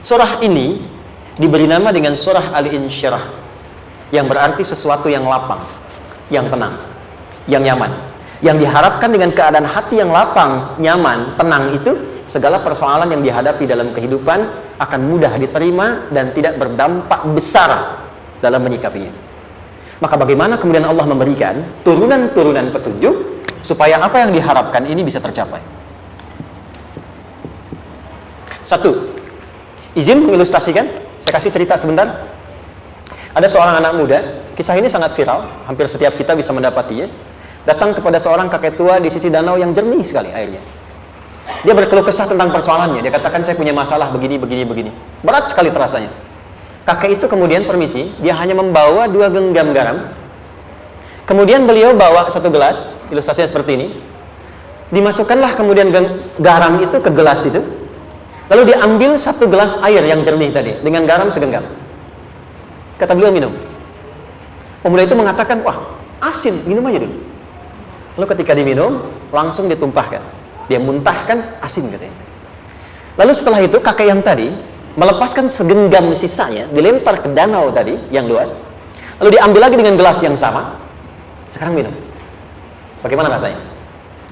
Surah ini diberi nama dengan surah Al-Insyirah, yang berarti sesuatu yang lapang, yang tenang, yang nyaman. Yang diharapkan dengan keadaan hati yang lapang, nyaman, tenang itu, segala persoalan yang dihadapi dalam kehidupan akan mudah diterima dan tidak berdampak besar dalam menyikapinya. Maka bagaimana kemudian Allah memberikan turunan-turunan petunjuk supaya apa yang diharapkan ini bisa tercapai? Satu, izin mengilustrasikan, saya kasih cerita sebentar. Ada seorang anak muda, kisah ini sangat viral, hampir setiap kita bisa mendapatinya. Datang kepada seorang kakek tua di sisi danau yang jernih sekali airnya. Dia berkeluh kesah tentang persoalannya. Dia katakan, saya punya masalah begini. Berat sekali terasanya. Kakek itu kemudian permisi, dia hanya membawa 2 genggam garam. Kemudian beliau bawa 1 gelas, ilustrasinya seperti ini. Dimasukkanlah kemudian garam itu ke gelas itu. Lalu diambil 1 gelas air yang jernih tadi, dengan garam segenggam. Kata beliau, minum. Pemuda itu mengatakan, wah, asin, minum aja dulu. Lalu ketika diminum, langsung ditumpahkan. Dia muntahkan, asin katanya. Lalu setelah itu, kakek yang tadi melepaskan segenggam sisanya, dilempar ke danau tadi, yang luas. Lalu diambil lagi dengan gelas yang sama. Sekarang minum. Bagaimana rasanya?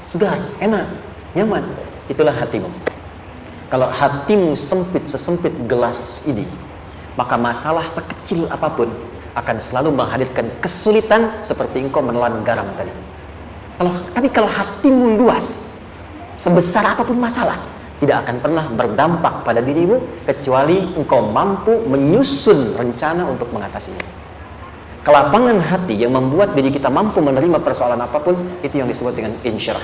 Segar, enak, nyaman. Itulah hatimu. Kalau hatimu sempit sesempit gelas ini, maka masalah sekecil apapun akan selalu menghadirkan kesulitan seperti engkau menelan garam tadi. Tapi kalau hatimu luas, sebesar apapun masalah, tidak akan pernah berdampak pada dirimu kecuali engkau mampu menyusun rencana untuk mengatasinya. Kelapangan hati yang membuat diri kita mampu menerima persoalan apapun, itu yang disebut dengan insyirah.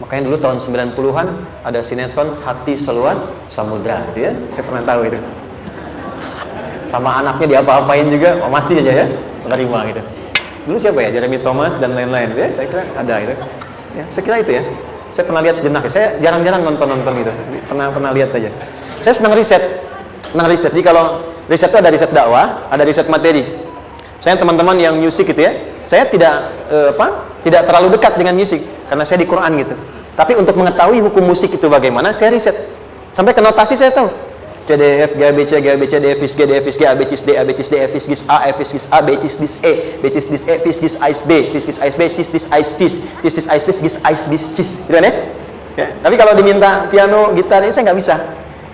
Makanya dulu tahun 90-an ada sinetron Hati Seluas Samudra gitu ya. Saya pernah tahu itu. Sama anaknya diapa-apain juga, oh, masih aja ya menerima gitu. Dulu siapa ya? Jeremy Thomas dan lain-lain ya. Saya kira ada itu. Ya, saya kira itu ya. Saya pernah lihat sejenak. Saya jarang-jarang nonton itu. Pernah lihat aja. Saya senang riset. Jadi kalau riset itu ada riset dakwah, ada riset materi. Saya teman-teman yang musik gitu ya. Saya tidak terlalu dekat dengan musik karena saya di Quran gitu. Tapi untuk mengetahui hukum musik itu bagaimana, saya riset. Sampai ke notasi saya tahu. C, D, F, G, A, B, C, G, A, B, C, D, F, G, D, F, G, A, B, C, D, A, B, C, D, F, G, A, F, G, A, B, C, D, E, B, C, D, E, F, G, A, B, B, C, A, B, C, D, A, F, G, A, B, C, A, B, C, gitu kan ya? Ya, tapi kalau diminta piano, gitar ini saya nggak bisa.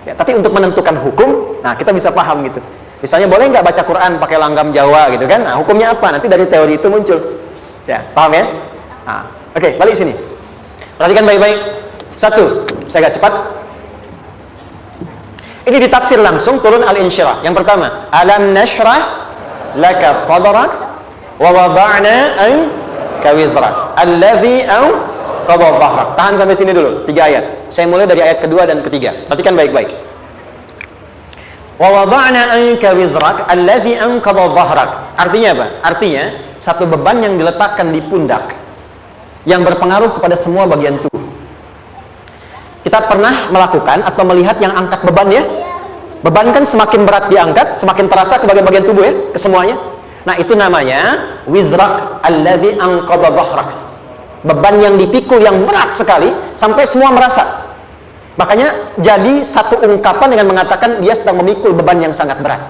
Ya, tapi untuk menentukan hukum, nah kita bisa paham gitu. Misalnya boleh nggak baca Quran pakai langgam Jawa gitu kan? Nah, hukumnya apa? Nanti dari teori itu muncul. Ya, paham ya? Nah, oke, balik sini. Perhatikan baik-baik. 1, saya agak cepat. Ini ditafsir langsung turun Al-Insyirah. Yang pertama, alam nashrah laka sadrak wa wada'na anka wizrak alladhi anqadha dhahrak. Tahan sampai sini dulu, 3 ayat. Saya mulai dari ayat kedua dan ketiga. Perhatikan baik-baik. Wa wada'na anka wizrak alladhi anqadha dhahrak. Artinya apa? Artinya satu beban yang diletakkan di pundak yang berpengaruh kepada semua bagian tubuh. Kita pernah melakukan atau melihat yang angkat beban ya? Beban kan semakin berat diangkat, semakin terasa ke bagian-bagian tubuh ya, ke semuanya. Nah, itu namanya wizrak alladzi anqadha dhahrak. Beban yang dipikul yang berat sekali sampai semua merasa. Makanya jadi satu ungkapan dengan mengatakan dia sedang memikul beban yang sangat berat.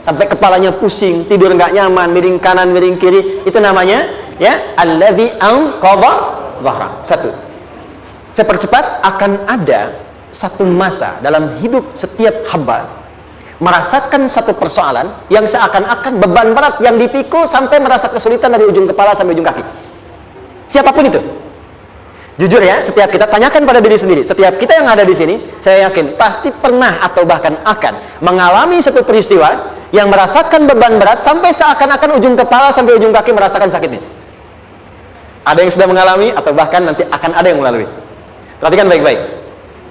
Sampai kepalanya pusing, tidur nggak nyaman, miring kanan, miring kiri. Itu namanya ya alladzi anqadha dhahrak. 1. Saya percepat, akan ada satu masa dalam hidup setiap hamba merasakan satu persoalan yang seakan-akan beban berat yang dipikul sampai merasa kesulitan dari ujung kepala sampai ujung kaki. Siapapun itu. Jujur ya, setiap kita tanyakan pada diri sendiri. Setiap kita yang ada di sini, saya yakin pasti pernah atau bahkan akan mengalami satu peristiwa yang merasakan beban berat sampai seakan-akan ujung kepala sampai ujung kaki merasakan sakitnya. Ada yang sudah mengalami atau bahkan nanti akan ada yang melalui. Perhatikan baik-baik.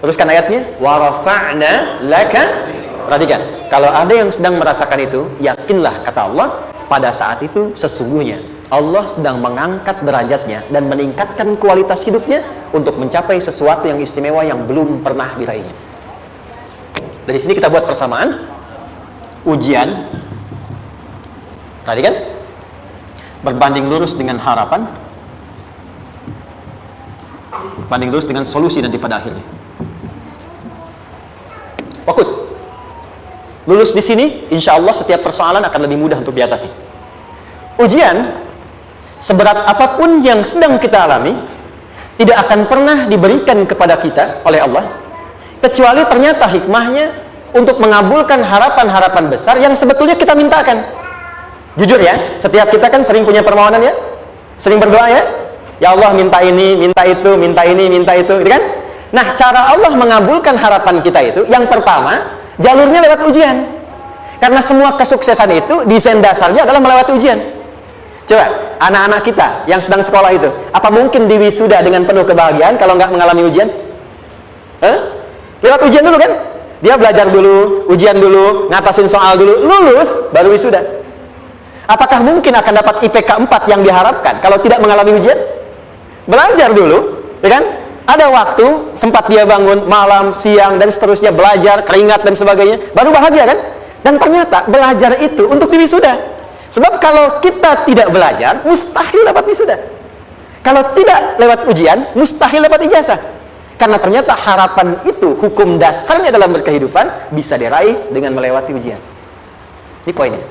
Teruskan ayatnya. Wa rafa'na laka. Perhatikan. Kalau ada yang sedang merasakan itu, yakinlah kata Allah, pada saat itu sesungguhnya Allah sedang mengangkat derajatnya dan meningkatkan kualitas hidupnya untuk mencapai sesuatu yang istimewa yang belum pernah diraihnya. Dari sini kita buat persamaan. Ujian. Perhatikan. Berbanding lurus dengan harapan. Banding lurus dengan solusi nanti pada akhirnya. Fokus. lulus di sini, insya Allah setiap persoalan akan lebih mudah untuk diatasi. Ujian, seberat apapun yang sedang kita alami, tidak akan pernah diberikan kepada kita oleh Allah, kecuali ternyata hikmahnya untuk mengabulkan harapan-harapan besar yang sebetulnya kita mintakan. Jujur ya, setiap kita kan sering punya permohonan ya, sering berdoa ya, ya Allah minta ini, minta itu, minta ini, minta itu, gitu kan? Nah, cara Allah mengabulkan harapan kita itu, yang pertama, jalurnya lewat ujian. Karena semua kesuksesan itu desain dasarnya adalah melewati ujian. Coba, anak-anak kita yang sedang sekolah itu, apa mungkin diwisuda dengan penuh kebahagiaan kalau nggak mengalami ujian? Lewat ujian dulu kan? Dia belajar dulu, ujian dulu, ngatasin soal dulu, lulus, baru wisuda. Apakah mungkin akan dapat IPK 4 yang diharapkan kalau tidak mengalami ujian? Belajar dulu, ya kan? Ada waktu, sempat dia bangun malam, siang, dan seterusnya, belajar, keringat, dan sebagainya, baru bahagia kan? Dan ternyata belajar itu untuk diwisuda. Sebab kalau kita tidak belajar, mustahil dapat wisuda. Kalau tidak lewat ujian, mustahil dapat ijazah. Karena ternyata harapan itu, hukum dasarnya dalam berkehidupan, bisa diraih dengan melewati ujian. Ini poinnya.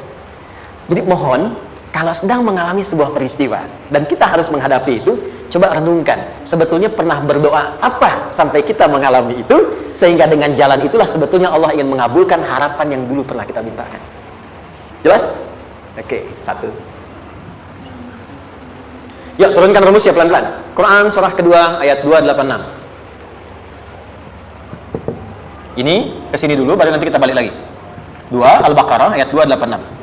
Jadi mohon, kalau sedang mengalami sebuah peristiwa, dan kita harus menghadapi itu, coba renungkan, sebetulnya pernah berdoa apa sampai kita mengalami itu, sehingga dengan jalan itulah sebetulnya Allah ingin mengabulkan harapan yang dulu pernah kita mintakan. Jelas? Oke, satu. Yuk, turunkan rumus ya pelan-pelan. Quran surah kedua ayat 286. Ini kesini dulu, baru nanti kita balik lagi. 2 Al-Baqarah ayat 286.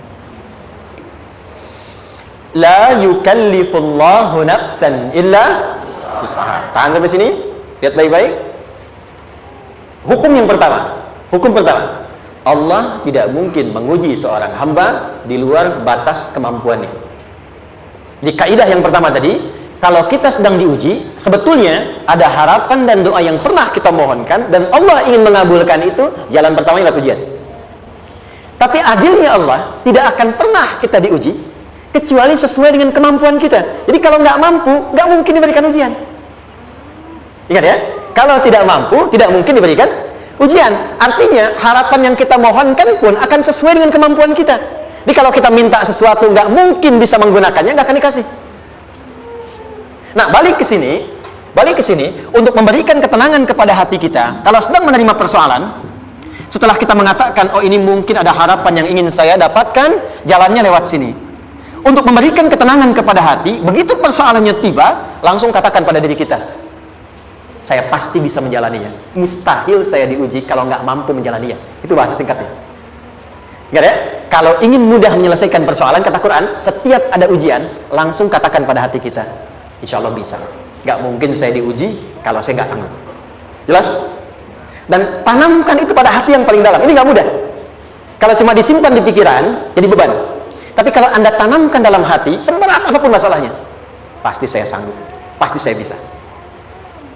La yukallifullahu nafsan illa usaha. Tahan sampai sini, lihat baik-baik. Hukum yang pertama, hukum pertama, Allah tidak mungkin menguji seorang hamba di luar batas kemampuannya. Di kaidah yang pertama tadi, kalau kita sedang diuji, sebetulnya ada harapan dan doa yang pernah kita mohonkan, dan Allah ingin mengabulkan itu, jalan pertama adalah ujian. Tapi adilnya Allah, tidak akan pernah kita diuji kecuali sesuai dengan kemampuan kita. Jadi kalau nggak mampu, nggak mungkin diberikan ujian. Ingat ya, kalau tidak mampu, tidak mungkin diberikan ujian. Artinya harapan yang kita mohonkan pun akan sesuai dengan kemampuan kita. Jadi kalau kita minta sesuatu nggak mungkin bisa menggunakannya, nggak akan dikasih. Nah, balik ke sini untuk memberikan ketenangan kepada hati kita. Kalau sedang menerima persoalan, setelah kita mengatakan, oh ini mungkin ada harapan yang ingin saya dapatkan, jalannya lewat sini. Untuk memberikan ketenangan kepada hati, begitu persoalannya tiba, langsung katakan pada diri kita, saya pasti bisa menjalaninya. Mustahil saya diuji kalau nggak mampu menjalaninya. Itu bahasa singkatnya. Nggak ya? Kalau ingin mudah menyelesaikan persoalan, kata Quran, setiap ada ujian, langsung katakan pada hati kita, insya Allah bisa. Nggak mungkin saya diuji kalau saya nggak sanggup. Jelas? Dan tanamkan itu pada hati yang paling dalam. Ini nggak mudah. Kalau cuma disimpan di pikiran, jadi beban. Tapi kalau Anda tanamkan dalam hati, seberat apapun masalahnya, pasti saya sanggup, pasti saya bisa.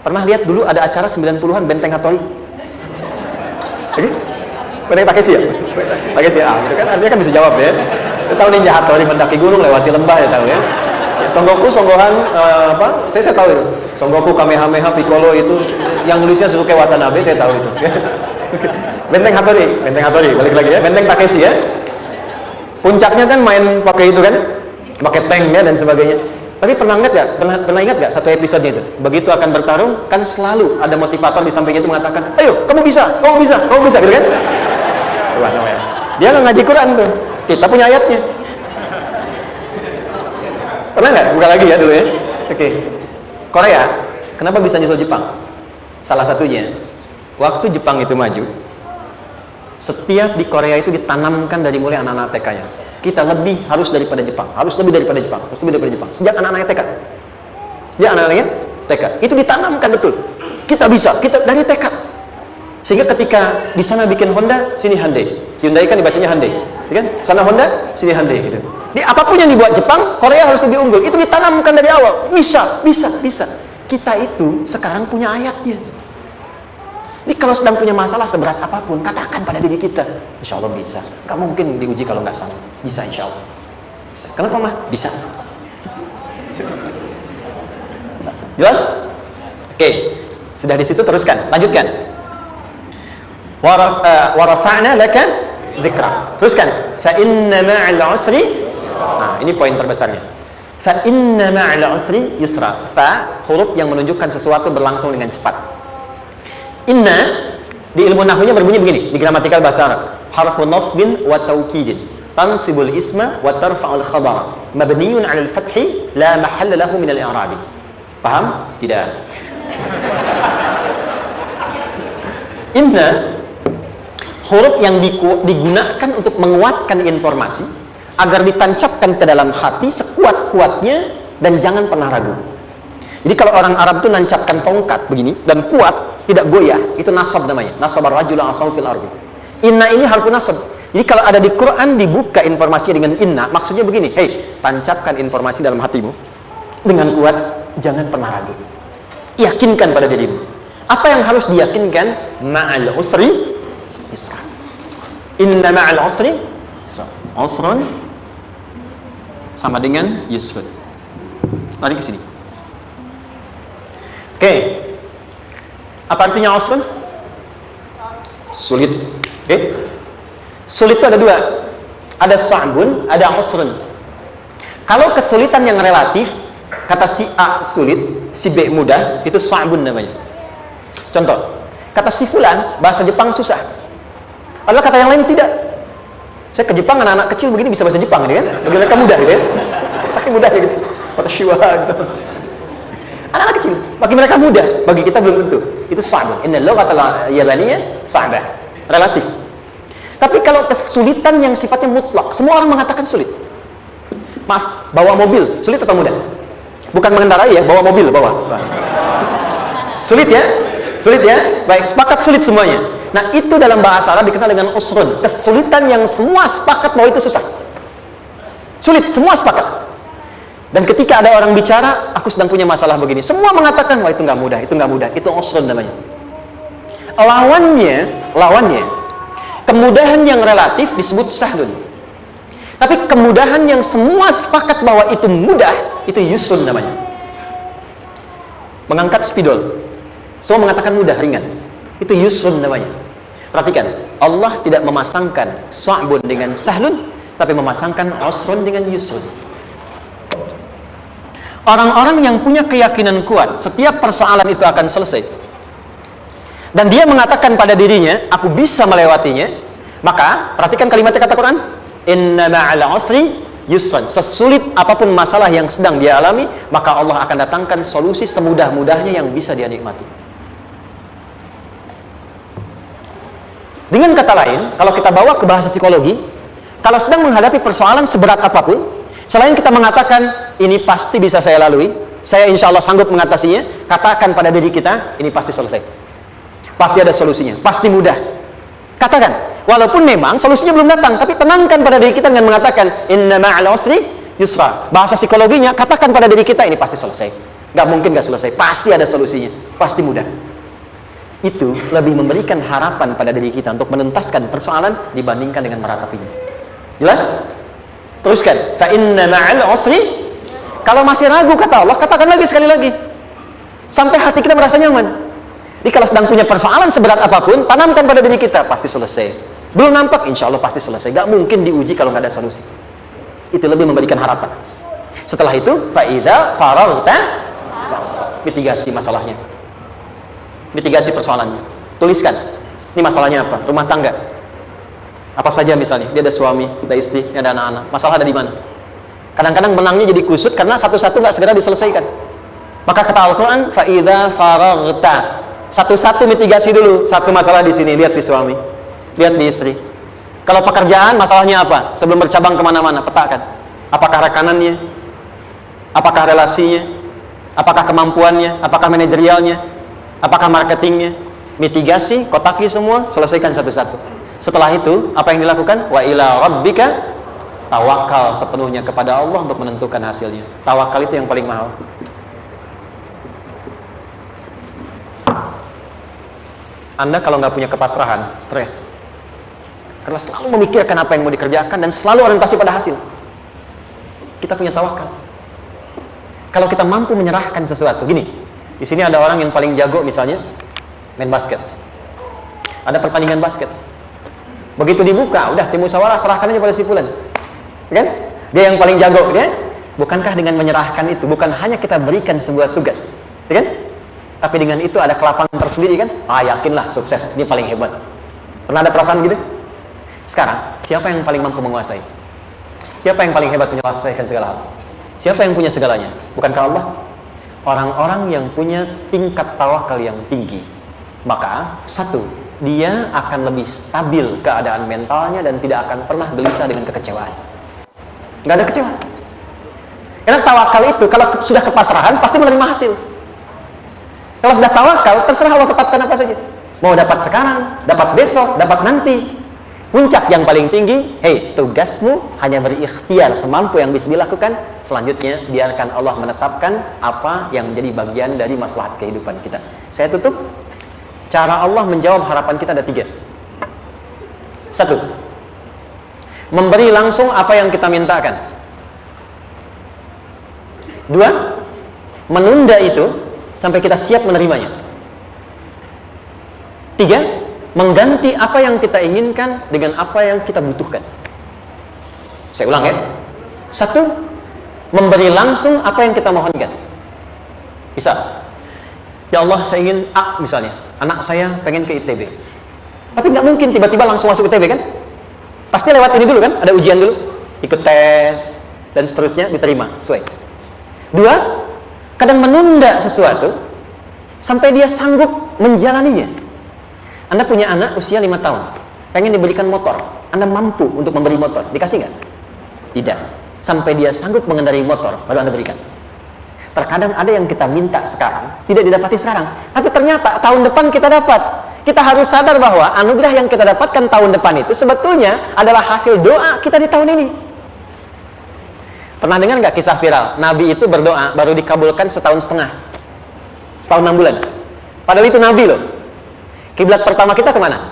Pernah lihat dulu ada acara 90-an Benteng Hattori? Benteng Takeshi ya? Takeshi ya, itu kan artinya kan bisa jawab ya. Kita tahu Ninja Hattori mendaki gunung, lewati lembah ya tahu ya. Son Goku, Son Gohan, apa? Saya tahu itu. Son Goku, Kamehameha, Piccolo itu, yang nulisnya Suzuki Watanabe, saya tahu itu. Benteng Hattori, balik lagi ya. Benteng Takeshi ya. Puncaknya kan main pakai itu kan, pakai tanknya dan sebagainya. Tapi pernah ingat gak satu episodenya itu? Begitu akan bertarung, kan selalu ada motivator di sampingnya itu mengatakan, ayo kamu bisa, gitu kan? Dia nggak ngaji Quran tuh, kita punya ayatnya. Pernah nggak? Buka lagi ya dulu ya. Oke. Korea, kenapa bisa nyusul Jepang? Salah satunya, waktu Jepang itu maju, setiap di Korea itu ditanamkan dari mulai anak-anak TK-nya. Kita harus lebih daripada Jepang. Sejak anak-anaknya TK. Itu ditanamkan betul. Kita bisa, kita dari TK. Sehingga ketika di sana bikin Honda, sini Hyundai. Hyundai kan dibacanya Hyundai, kan? Sana Honda, sini Hyundai gitu. Di apapun yang dibuat Jepang, Korea harus lebih unggul. Itu ditanamkan dari awal. Bisa. Kita itu sekarang punya ayatnya. Jadi kalau sedang punya masalah seberat apapun, katakan pada diri kita, insya Allah bisa. Gak mungkin diuji kalau nggak sanggup. Bisa insya Allah. Bisa. Kenapa mah? Bisa. Jelas? Oke. Sudah di situ teruskan. Lanjutkan. Warafa'na laka dzikra. Teruskan. Fa inna ma'al usri. Nah, ini poin terbesarnya. Fa inna ma'al usri yusra. Fa huruf yang menunjukkan sesuatu berlangsung dengan cepat. Inna di ilmu nahwunya berbunyi begini, di gramatikal bahasa Arab. Harfu nasbin wa taukidin. Tansibul isma wa tarfa'ul khabara. Mabniyun 'alal fathi la mahalla lahu min al-i'rabi. Paham? Tidak. Inna huruf yang digunakan untuk menguatkan informasi agar ditancapkan ke dalam hati sekuat-kuatnya dan jangan pernah ragu. Jadi kalau orang Arab itu nancapkan tongkat begini dan kuat, tidak goyah, itu nasab namanya. Nasabar rajula asal fil ardi. Inna ini harfu nasab. Jadi kalau ada di Quran dibuka informasinya dengan inna, maksudnya begini, hei, tancapkan informasi dalam hatimu dengan kuat, jangan pernah ragu. Yakinkan pada dirimu. Apa yang harus diyakinkan? Ma'al usri yusra. Inna ma'al usri yusra. Usrun sama dengan yusrun. Lari ke sini. Oke. Apa artinya usrun? Sulit. Oke. Sulit itu ada dua. Ada sa'bun, ada usrun. Kalau kesulitan yang relatif, kata si A sulit, si B mudah, itu sa'bun namanya. Contoh, kata si fulan bahasa Jepang susah. Padahal kata yang lain tidak. Saya ke Jepang, anak-anak kecil begini bisa bahasa Jepang gitu kan? Bagi mereka mudah gitu ya. Saking mudah ya gitu. Watashiwa gitu. Anak-anak kecil, bagi mereka mudah, bagi kita belum tentu. Itu sa'bun. Inna lughatal yabaniyah sa'bah. Relatif. Tapi kalau kesulitan yang sifatnya mutlak, semua orang mengatakan sulit. Maaf, bawa mobil, sulit atau mudah? Bukan mengendarai ya, bawa mobil, bawa. Sulit ya? Sulit ya? Baik, sepakat sulit semuanya. Nah, itu dalam bahasa Arab dikenal dengan usrun. Kesulitan yang semua sepakat bahwa itu susah. Sulit, semua sepakat. Dan ketika ada orang bicara, aku sedang punya masalah begini. Semua mengatakan, wah itu nggak mudah, itu nggak mudah. Itu usrun namanya. Lawannya, kemudahan yang relatif disebut sahlun. Tapi kemudahan yang semua sepakat bahwa itu mudah, itu yusrun namanya. Mengangkat spidol, semua mengatakan mudah, ringan. Itu yusrun namanya. Perhatikan, Allah tidak memasangkan sa'bun dengan sahlun, tapi memasangkan usrun dengan yusrun. Orang-orang yang punya keyakinan kuat, setiap persoalan itu akan selesai, dan dia mengatakan pada dirinya, aku bisa melewatinya, maka perhatikan kalimatnya kata Quran, inna ma'al usri yusran. Sesulit apapun masalah yang sedang dia alami, maka Allah akan datangkan solusi semudah-mudahnya yang bisa dia nikmati. Dengan kata lain, kalau kita bawa ke bahasa psikologi, kalau sedang menghadapi persoalan seberat apapun, selain kita mengatakan ini pasti bisa saya lalui, saya insya Allah sanggup mengatasinya, katakan pada diri kita, ini pasti selesai, pasti ada solusinya, pasti mudah. Katakan, walaupun memang solusinya belum datang, tapi tenangkan pada diri kita dengan mengatakan inna ma'al usri yusra. Bahasa psikologinya, katakan pada diri kita, ini pasti selesai, gak mungkin gak selesai, pasti ada solusinya, pasti mudah. Itu lebih memberikan harapan pada diri kita untuk menuntaskan persoalan dibandingkan dengan meratapinya. Jelas? Teruskan, fa inna ma'al usri. Kalau masih ragu kata Allah, katakan lagi sekali lagi sampai hati kita merasa nyaman. Jadi kalau sedang punya persoalan seberat apapun, tanamkan pada diri kita, pasti selesai. Belum nampak, insya Allah pasti selesai. Gak mungkin diuji kalau gak ada solusi. Itu lebih memberikan harapan. Setelah itu, fa'idha faraghta, mitigasi masalahnya, mitigasi persoalannya. Tuliskan, ini masalahnya apa? Rumah tangga. Apa saja misalnya, dia ada suami, ada istri, ada anak-anak. Masalah ada di mana? Kadang-kadang menangnya jadi kusut karena satu-satu nggak segera diselesaikan. Maka kata Al-Quran, fa'idha faraghta. Satu-satu mitigasi dulu. Satu masalah di sini, lihat di suami, lihat di istri. Kalau pekerjaan, masalahnya apa? Sebelum bercabang kemana-mana, petakan. Apakah rekanannya? Apakah relasinya? Apakah kemampuannya? Apakah manajerialnya? Apakah marketingnya? Mitigasi, kotaki semua, selesaikan satu-satu. Setelah itu, apa yang dilakukan? Wa ila rabbika, tawakal sepenuhnya kepada Allah untuk menentukan hasilnya. Tawakal itu yang paling mahal. Anda kalau nggak punya kepasrahan, stres. Karena selalu memikirkan apa yang mau dikerjakan dan selalu orientasi pada hasil. Kita punya tawakal. Kalau kita mampu menyerahkan sesuatu, gini. Di sini ada orang yang paling jago misalnya main basket. Ada pertandingan basket. Begitu dibuka, udah tim musyawarah serahkan aja pada si fulan. Kan? Dia yang paling jago, ya? Bukankah dengan menyerahkan itu bukan hanya kita berikan sebuah tugas, ya kan? Tapi dengan itu ada kelapangan tersendiri kan? Yakinlah sukses, dia paling hebat. Pernah ada perasaan gitu? Sekarang, siapa yang paling mampu menguasai? Siapa yang paling hebat menyelesaikan segala hal? Siapa yang punya segalanya? Bukankah Allah? Orang-orang yang punya tingkat tawakal yang tinggi, maka satu, dia akan lebih stabil keadaan mentalnya dan tidak akan pernah gelisah dengan kekecewaan. Nggak ada kecewa. Karena tawakal itu kalau sudah kepasrahan pasti menerima hasil. Kalau sudah tawakal, terserah Allah tetapkan apa saja. Mau dapat sekarang, dapat besok, dapat nanti. Puncak yang paling tinggi, tugasmu hanya berikhtiar semampu yang bisa dilakukan. Selanjutnya, biarkan Allah menetapkan apa yang menjadi bagian dari maslahat kehidupan kita. Saya tutup. Cara Allah menjawab harapan kita ada 3. 1. Memberi langsung apa yang kita mintakan. 2. Menunda itu sampai kita siap menerimanya. 3. Mengganti apa yang kita inginkan dengan apa yang kita butuhkan. Saya ulang ya. 1. Memberi langsung apa yang kita mohonkan. Bisa. Ya Allah, saya ingin A misalnya. Anak saya pengen ke ITB. Tapi nggak mungkin tiba-tiba langsung masuk ITB kan? Pasti lewat ini dulu kan? Ada ujian dulu. Ikut tes dan seterusnya diterima. Sesuai. 2. Kadang menunda sesuatu sampai dia sanggup menjalaninya. Anda punya anak usia 5 tahun, pengen diberikan motor. Anda mampu untuk memberi motor, dikasih nggak? Tidak. Sampai dia sanggup mengendarai motor, baru Anda berikan. Terkadang ada yang kita minta sekarang, tidak didapati sekarang. Tapi ternyata tahun depan kita dapat. Kita harus sadar bahwa anugerah yang kita dapatkan tahun depan itu sebetulnya adalah hasil doa kita di tahun ini. Pernah dengar nggak kisah viral? Nabi itu berdoa, baru dikabulkan setahun setengah. Setahun 6 bulan. Padahal itu Nabi loh. Kiblat pertama kita kemana?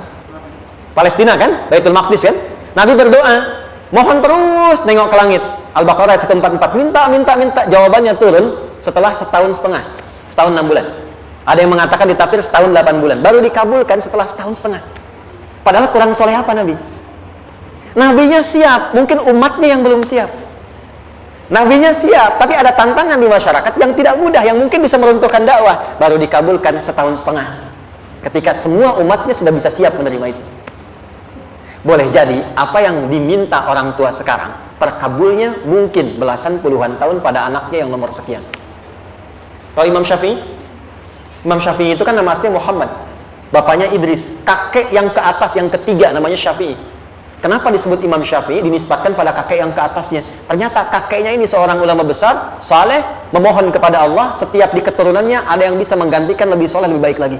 Palestina kan? Baitul Maqdis kan? Nabi berdoa, mohon terus nengok ke langit. Al-Baqarah 144, minta, jawabannya turun setelah setahun setengah, setahun 6 bulan. Ada yang mengatakan di tafsir setahun 8 bulan, baru dikabulkan setelah setahun setengah. Padahal kurang soleh apa Nabi? Nabinya siap, mungkin umatnya yang belum siap. Nabinya siap, tapi ada tantangan di masyarakat yang tidak mudah, yang mungkin bisa meruntuhkan dakwah, baru dikabulkan setahun setengah. Ketika semua umatnya sudah bisa siap menerima itu. Boleh jadi apa yang diminta orang tua sekarang, terkabulnya mungkin belasan puluhan tahun pada anaknya yang nomor sekian. Tahu Imam Syafi'i? Imam Syafi'i itu kan nama aslinya Muhammad, bapaknya Idris, kakek yang ke atas yang ketiga namanya Syafi'i. Kenapa disebut Imam Syafi'i? Dinisbatkan pada kakek yang ke atasnya. Ternyata kakeknya ini seorang ulama besar, saleh, memohon kepada Allah, setiap di keturunannya ada yang bisa menggantikan lebih soleh, lebih baik lagi.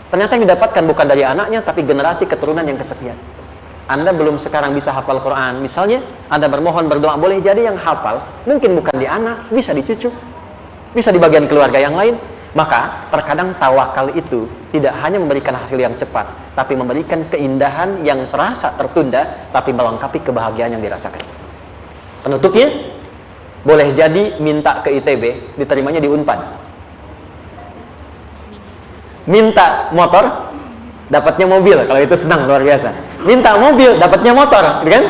Ternyata yang didapatkan bukan dari anaknya, tapi generasi keturunan yang kesekian. Anda belum sekarang bisa hafal Quran. Misalnya, Anda bermohon, berdoa, boleh jadi yang hafal mungkin bukan di anak, bisa di cucu, bisa di bagian keluarga yang lain. Maka, terkadang tawakal itu tidak hanya memberikan hasil yang cepat, tapi memberikan keindahan yang terasa tertunda, tapi melengkapi kebahagiaan yang dirasakan. Penutupnya, boleh jadi minta ke ITB, diterimanya di Unpad. Minta motor, dapatnya mobil. Kalau itu senang, luar biasa. Minta mobil, dapatnya motor, kan?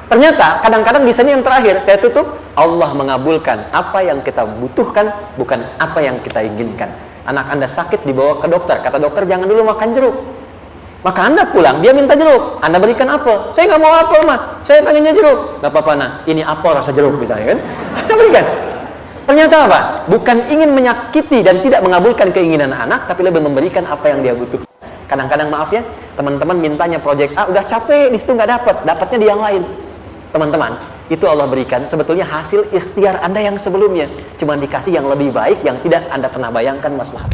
Ternyata kadang-kadang di sini yang terakhir, saya tutup, Allah mengabulkan apa yang kita butuhkan, bukan apa yang kita inginkan. Anak Anda sakit, dibawa ke dokter. Kata dokter, jangan dulu makan jeruk. Maka Anda pulang, dia minta jeruk. Anda berikan apel. Saya nggak mau apel, mah. Saya pengennya jeruk. Nggak apa-apa, nah. Ini apel rasa jeruk, misalnya, kan? Anda berikan. Ternyata apa? Bukan ingin menyakiti dan tidak mengabulkan keinginan anak, tapi lebih memberikan apa yang dia butuhkan. Kadang-kadang maaf ya, teman-teman mintanya proyek A, udah capek, di situ nggak dapat, dapatnya di yang lain. Teman-teman, itu Allah berikan sebetulnya hasil ikhtiar Anda yang sebelumnya. Cuma dikasih yang lebih baik, yang tidak Anda pernah bayangkan maslahat.